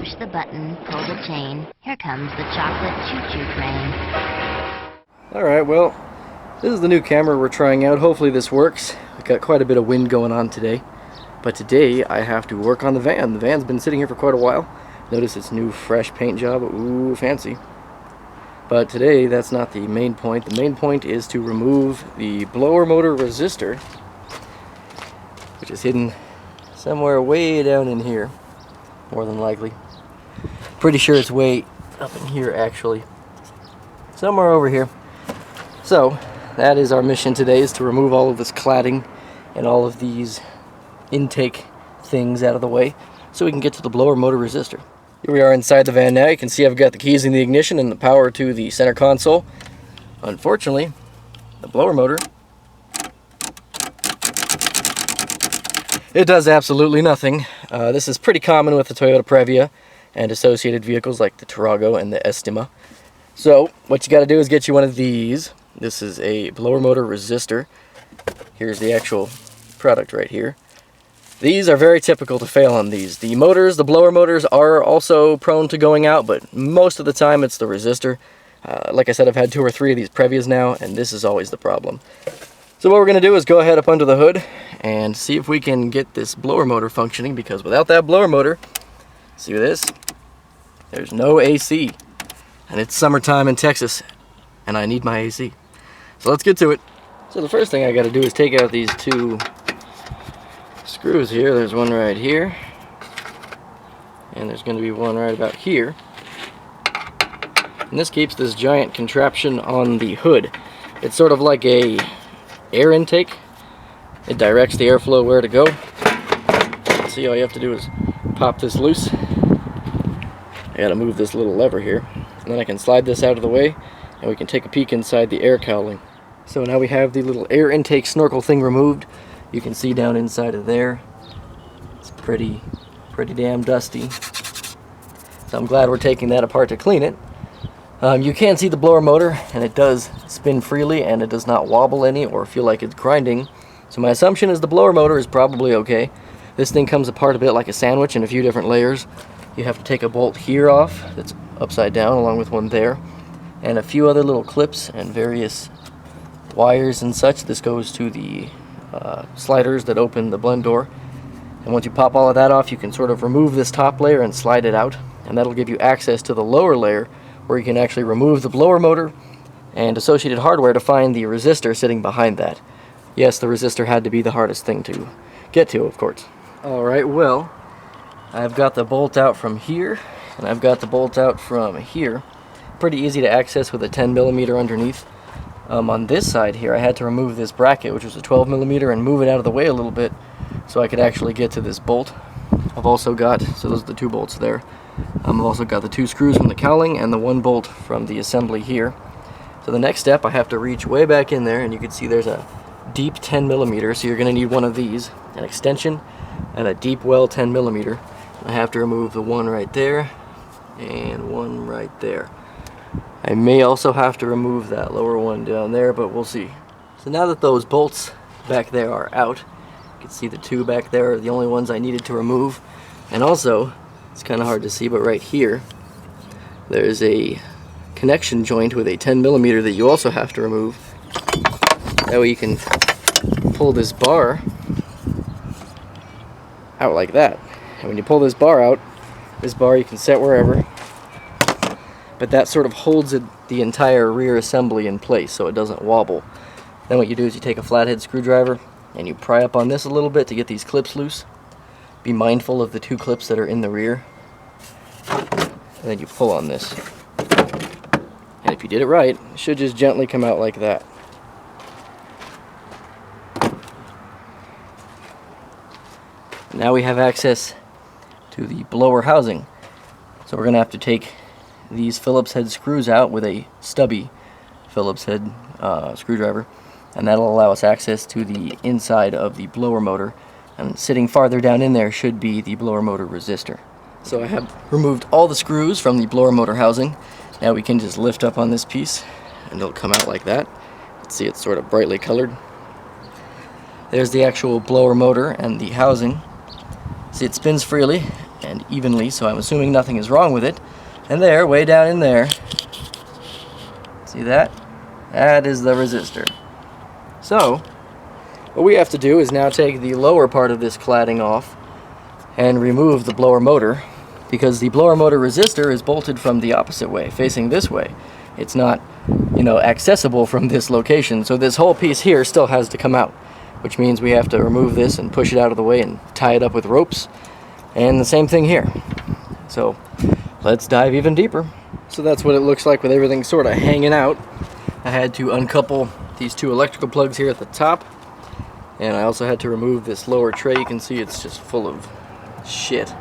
Push the button, pull the chain. Here comes the chocolate choo-choo train. Alright, well, this is the new camera we're trying out. Hopefully this works. We've got quite a bit of wind going on today. But today I have to work on the van. The van's been sitting here for quite a while. Notice its new fresh paint job. Ooh, fancy. But today that's not the main point. The main point is to remove the blower motor resistor, which is hidden somewhere way down in here, more than likely. Pretty sure it's way up in here, actually. Somewhere over here. So, that is our mission today, is to remove all of this cladding and all of these intake things out of the way so we can get to the blower motor resistor. Here we are inside the van now. You can see I've got the keys in the ignition and the power to the center console. Unfortunately, the blower motor, it does absolutely nothing. This is pretty common with the Toyota Previa and associated vehicles like the Tarago and the Estima. So what you got to do is get you one of these. This is a blower motor resistor. Here's the actual product right here. These are very typical to fail on these. The motors, the blower motors, are also prone to going out, but most of the time it's the resistor. Like I said, I've had 2 or 3 of these Previas now, and this is always the problem. So what we're going to do is go ahead up under the hood and see if we can get this blower motor functioning, because without that blower motor, see this? There's no AC. And it's summertime in Texas, and I need my AC. So let's get to it. So the first thing I got to do is take out these 2 screws here. There's one right here, and there's going to be one right about here. And this keeps this giant contraption on the hood. It's sort of like a air intake. It directs the airflow where to go. See, all you have to do is pop this loose. I gotta move this little lever here, and then I can slide this out of the way, and we can take a peek inside the air cowling. So now we have the little air intake snorkel thing removed. You can see down inside of there. It's pretty damn dusty. So I'm glad we're taking that apart to clean it. You can see the blower motor, and it does spin freely, and it does not wobble any or feel like it's grinding. So my assumption is the blower motor is probably okay. This thing comes apart a bit like a sandwich in a few different layers. You have to take a bolt here off that's upside down, along with one there, and a few other little clips and various wires and such. This goes to the sliders that open the blend door, and once you pop all of that off, you can sort of remove this top layer and slide it out, and that'll give you access to the lower layer where you can actually remove the blower motor and associated hardware to find the resistor sitting behind that. Yes, the resistor had to be the hardest thing to get to, of course. Alright, well, I've got the bolt out from here, and I've got the bolt out from here. Pretty easy to access with a 10mm underneath. On this side here, I had to remove this bracket, which was a 12mm, and move it out of the way a little bit so I could actually get to this bolt. I've also got, so those are the 2 bolts there. I've also got the 2 screws from the cowling and the 1 bolt from the assembly here. So the next step, I have to reach way back in there, and you can see there's a deep 10mm, so you're going to need one of these, an extension and a deep well 10mm. I have to remove the one right there and one right there. I may also have to remove that lower one down there, but we'll see. So now that those bolts back there are out, you can see the 2 back there are the only ones I needed to remove. And also, it's kind of hard to see, but right here, there's a connection joint with a 10mm that you also have to remove. That way you can pull this bar out like that. And when you pull this bar out, this bar you can set wherever, but that sort of holds the entire rear assembly in place so it doesn't wobble. Then what you do is you take a flathead screwdriver and you pry up on this a little bit to get these clips loose. Be mindful of the 2 clips that are in the rear, and then you pull on this. And if you did it right, it should just gently come out like that. Now we have access to the blower housing. So we're going to have to take these Phillips head screws out with a stubby Phillips head screwdriver, and that'll allow us access to the inside of the blower motor, and sitting farther down in there should be the blower motor resistor. So I have removed all the screws from the blower motor housing. Now we can just lift up on this piece and it'll come out like that. See, it's sort of brightly colored. There's the actual blower motor and the housing. See, it spins freely, and evenly, so I'm assuming nothing is wrong with it. And there, way down in there, see that? That is the resistor. So, what we have to do is now take the lower part of this cladding off and remove the blower motor, because the blower motor resistor is bolted from the opposite way, facing this way. It's not, you know, accessible from this location, so this whole piece here still has to come out, which means we have to remove this and push it out of the way and tie it up with ropes, and the same thing here. So let's dive even deeper. So that's what it looks like with everything sort of hanging out. I had to uncouple these two electrical plugs here at the top, and I also had to remove this lower tray. You can see it's just full of shit.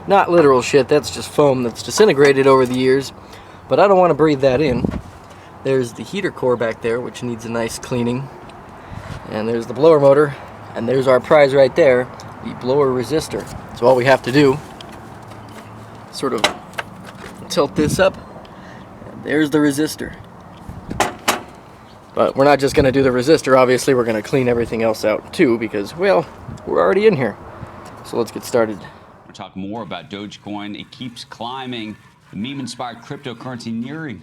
Not literal shit, that's just foam that's disintegrated over the years, but I don't want to breathe that in. There's the heater core back there, which needs a nice cleaning, and there's the blower motor, and there's our prize right there, the blower resistor. So all we have to do, sort of tilt this up, and there's the resistor. But we're not just going to do the resistor, obviously we're going to clean everything else out too, because, well, we're already in here. So let's get started. We'll talk more about Dogecoin. It keeps climbing. The meme-inspired cryptocurrency nearly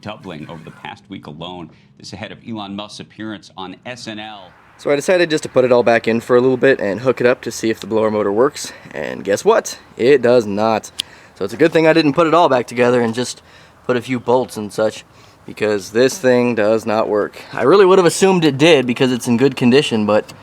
doubling over the past week alone. This ahead of Elon Musk's appearance on SNL. So I decided just to put it all back in for a little bit and hook it up to see if the blower motor works. And guess what? It does not. So it's a good thing I didn't put it all back together and just put a few bolts and such, because this thing does not work. I really would have assumed it did because it's in good condition, but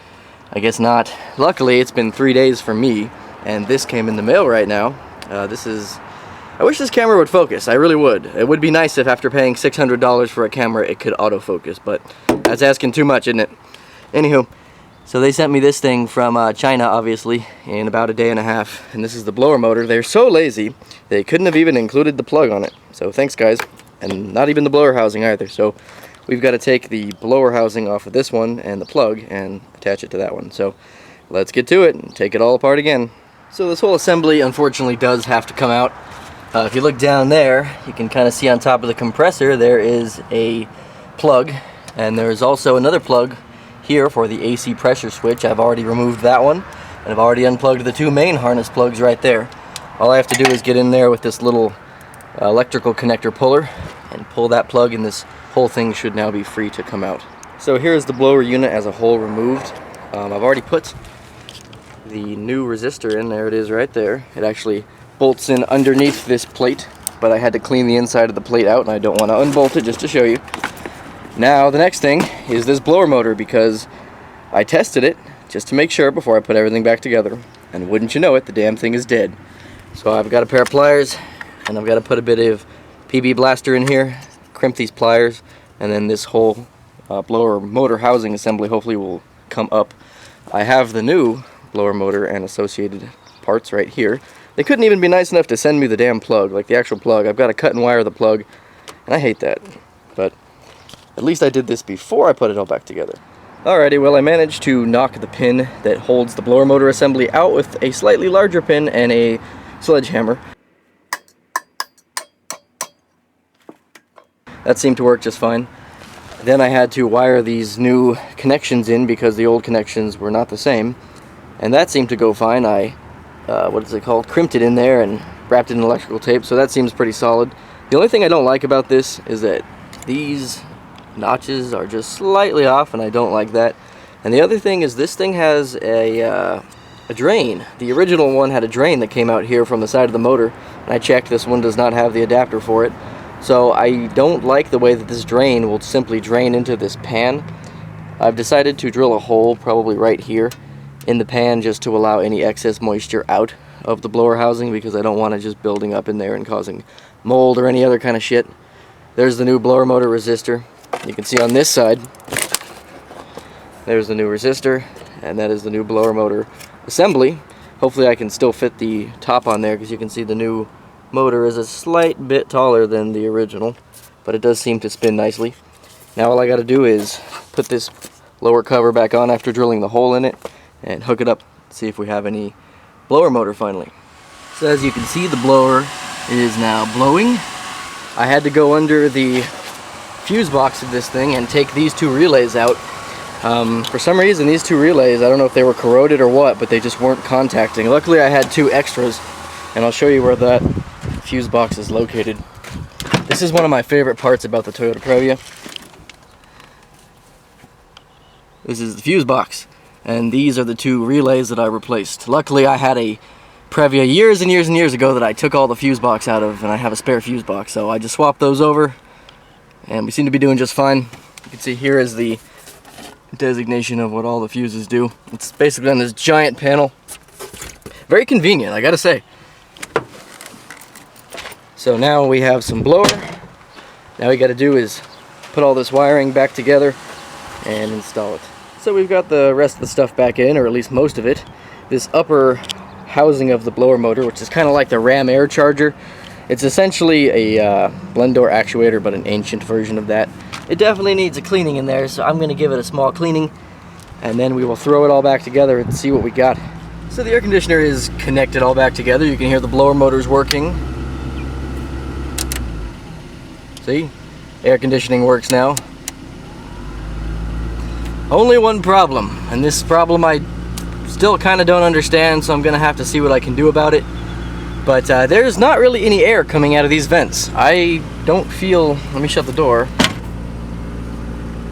I guess not. Luckily, it's been 3 days for me, and this came in the mail right now. I wish this camera would focus. I really would. It would be nice if after paying $600 for a camera, it could autofocus, but that's asking too much, isn't it? Anywho, so they sent me this thing from China, obviously, in about a day and a half, and this is the blower motor. They're so lazy, they couldn't have even included the plug on it. So thanks, guys. And not even the blower housing either. So we've got to take the blower housing off of this one and the plug and attach it to that one. So let's get to it and take it all apart again. So this whole assembly unfortunately does have to come out. If you look down there, you can kind of see on top of the compressor there is a plug, and there's also another plug here for the AC pressure switch. I've already removed that one, and I've already unplugged the two main harness plugs right there. All I have to do is get in there with this little electrical connector puller and pull that plug, and this whole thing should now be free to come out. So here's the blower unit as a whole removed. I've already put the new resistor in. There it is right there. It actually bolts in underneath this plate, but I had to clean the inside of the plate out, and I don't want to unbolt it, just to show you. Now the next thing is this blower motor, because I tested it just to make sure before I put everything back together, and wouldn't you know it, the damn thing is dead. So I've got a pair of pliers, and I've got to put a bit of PB blaster in here, crimp these pliers, and then this whole blower motor housing assembly hopefully will come up. I have the new blower motor and associated parts right here. They couldn't even be nice enough to send me the damn plug, like the actual plug. I've got to cut and wire the plug, and I hate that. But at least I did this before I put it all back together. Alrighty, well, I managed to knock the pin that holds the blower motor assembly out with a slightly larger pin and a sledgehammer. That seemed to work just fine. Then I had to wire these new connections in because the old connections were not the same, and that seemed to go fine. I what is it called? Crimped it in there and wrapped it in electrical tape, so that seems pretty solid. The only thing I don't like about this is that these notches are just slightly off, and I don't like that. And the other thing is this thing has a drain. The original one had a drain that came out here from the side of the motor, and I checked, this one does not have the adapter for it. So I don't like the way that this drain will simply drain into this pan. I've decided to drill a hole probably right here in the pan just to allow any excess moisture out of the blower housing, because I don't want it just building up in there and causing mold or any other kind of shit. There's the new blower motor resistor. You can see on this side, there's the new resistor, and that is the new blower motor assembly. Hopefully I can still fit the top on there, because you can see the new motor is a slight bit taller than the original, but it does seem to spin nicely. Now all I got to do is put this lower cover back on after drilling the hole in it and hook it up, see if we have any blower motor finally. So as you can see, the blower is now blowing. I had to go under the fuse box of this thing and take these two relays out. For some reason these two relays, I don't know if they were corroded or what, but they just weren't contacting. Luckily I had two extras, and I'll show you where that fuse box is located. This is one of my favorite parts about the Toyota Previa. This is the fuse box, and these are the two relays that I replaced. Luckily, I had a Previa years and years and years ago that I took all the fuse box out of, and I have a spare fuse box, so I just swapped those over, and we seem to be doing just fine. You can see here is the designation of what all the fuses do. It's basically on this giant panel. Very convenient, I gotta say. So now we have some blower. Now we gotta do is put all this wiring back together and install it. So we've got the rest of the stuff back in, or at least most of it. This upper housing of the blower motor, which is kind of like the ram air charger. It's essentially a blend door actuator, but an ancient version of that. It definitely needs a cleaning in there, so I'm going to give it a small cleaning, and then we will throw it all back together and see what we got. So the air conditioner is connected all back together. You can hear the blower motors working. See? Air conditioning works now. Only one problem, and this problem I still kind of don't understand, so I'm going to have to see what I can do about it. But there's not really any air coming out of these vents. I don't feel... Let me shut the door.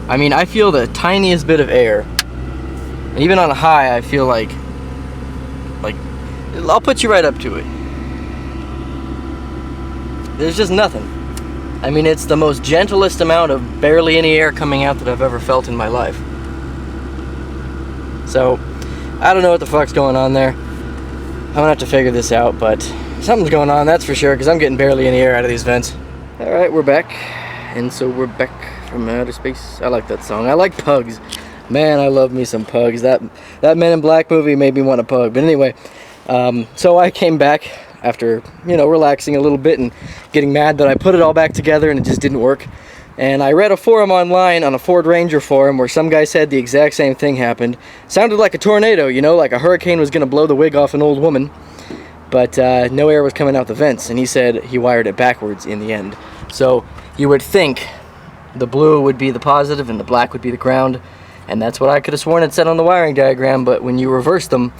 I mean, I feel the tiniest bit of air. And even on a high, I feel like... I'll put you right up to it. There's just nothing. I mean, it's the most gentlest amount of barely any air coming out that I've ever felt in my life. So, I don't know what the fuck's going on there. I'm gonna have to figure this out, but something's going on, that's for sure, because I'm getting barely any air out of these vents. Alright, we're back. And so we're back from outer space. I like that song. I like pugs. Man, I love me some pugs. That Men in Black movie made me want a pug. But anyway, so I came back after, you know, relaxing a little bit and getting mad that I put it all back together and it just didn't work. And I read a forum online, on a Ford Ranger forum, where some guy said the exact same thing happened. Sounded like a tornado, you know, like a hurricane was going to blow the wig off an old woman. But no air was coming out the vents, and he said he wired it backwards in the end. So you would think the blue would be the positive and the black would be the ground, and that's what I could have sworn it said on the wiring diagram, but when you reverse them,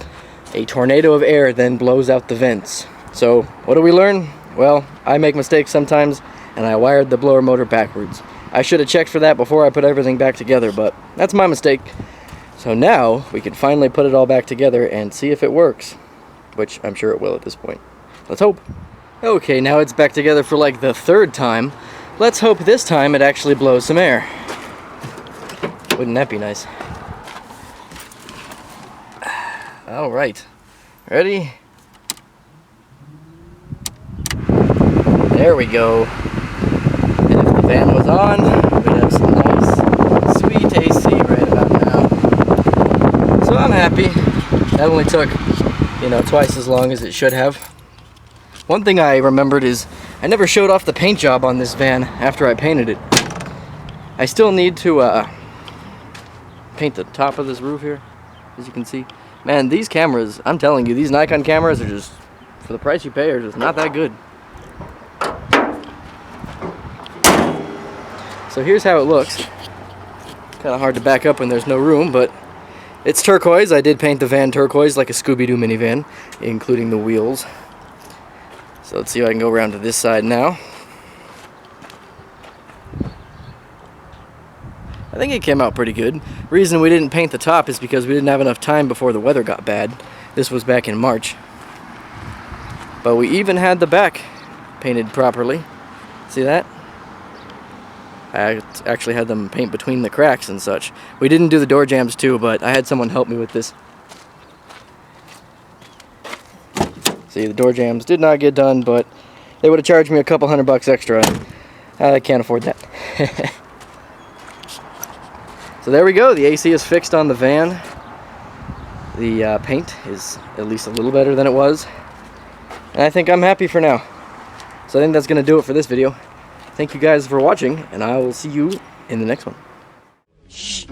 a tornado of air then blows out the vents. So what do we learn? Well, I make mistakes sometimes, and I wired the blower motor backwards. I should have checked for that before I put everything back together, but that's my mistake. So now we can finally put it all back together and see if it works, which I'm sure it will at this point. Let's hope. Okay, now it's back together for like the third time. Let's hope this time it actually blows some air. Wouldn't that be nice? All right, ready? There we go. And if the fan was on, we'd have some nice, sweet AC right about now. So I'm happy. That only took, you know, twice as long as it should have. One thing I remembered is I never showed off the paint job on this van after I painted it. I still need to paint the top of this roof here, as you can see. Man, these cameras, I'm telling you, these Nikon cameras are just, for the price you pay, are just not that good. So here's how it looks. Kind of hard to back up when there's no room, but it's turquoise. I did paint the van turquoise like a Scooby-Doo minivan, including the wheels. So let's see if I can go around to this side now. I think it came out pretty good. Reason we didn't paint the top is because we didn't have enough time before the weather got bad. This was back in March. But we even had the back painted properly. See that? I actually had them paint between the cracks and such. We didn't do the door jambs too, but I had someone help me with this. See, the door jambs did not get done, but they would have charged me a couple $100 extra. I can't afford that. So there we go. The AC is fixed on the van. The paint is at least a little better than it was. And I think I'm happy for now. So I think that's going to do it for this video. Thank you guys for watching, and I will see you in the next one. Shh.